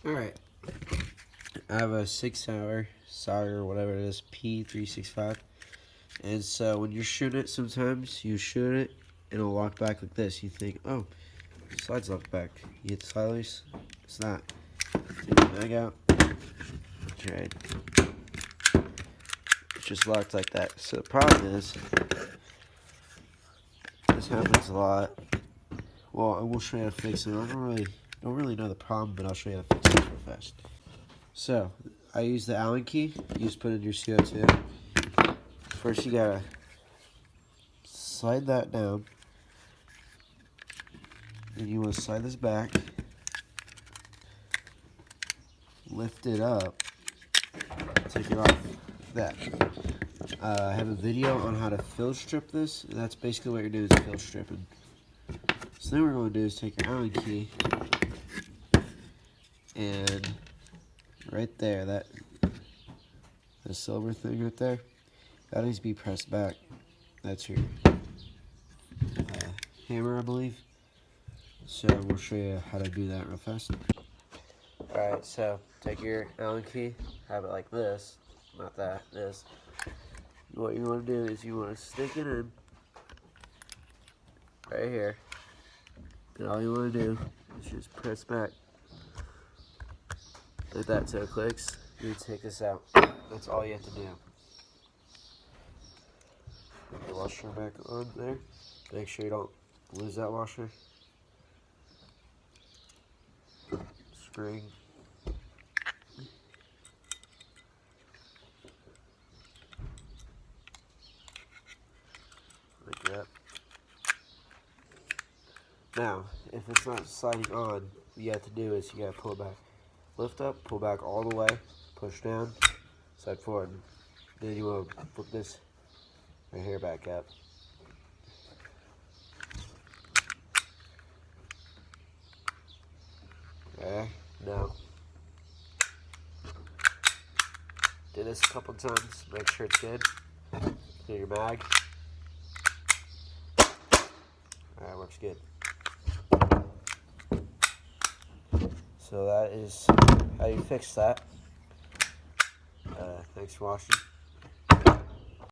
Alright, I have a 6-hour solder or whatever it is, p36, and so when you're shooting it, sometimes you shoot it and it'll lock back like this. You think, oh, the slide's locked back. You get the slide loose, it's not. Take the mag out, try it. It's just locked like that. So the problem is, this happens a lot. Well, I will show you how to fix it. I don't really know the problem, but I'll show you how to fix it real fast. So, I use the Allen key. You just put in your CO2. First, you gotta slide that down. Then you want to slide this back. Lift it up. Take it off that. I have a video on how to field strip this. And that's basically what you're doing is field stripping. So then what we're going to do is take your Allen key and right there, that the silver thing right there, that needs to be pressed back. That's your hammer, I believe. So we'll show you how to do that real fast. Alright, so take your Allen key, have it like this, not that, this. What you want to do is you want to stick it in right here. And all you want to do is just press back like that so it clicks. You take this out. That's all you have to do. Put the washer back on there. Make sure you don't lose that washer. Spring. Like that. Now, if it's not sliding on, what you have to do is you gotta pull it back. Lift up, pull back all the way, push down, slide forward. Then you want to flip this right here back up. Okay, now, do this a couple times, make sure it's good. Do your mag. Alright, works good. So that is how you fix that. Thanks for watching.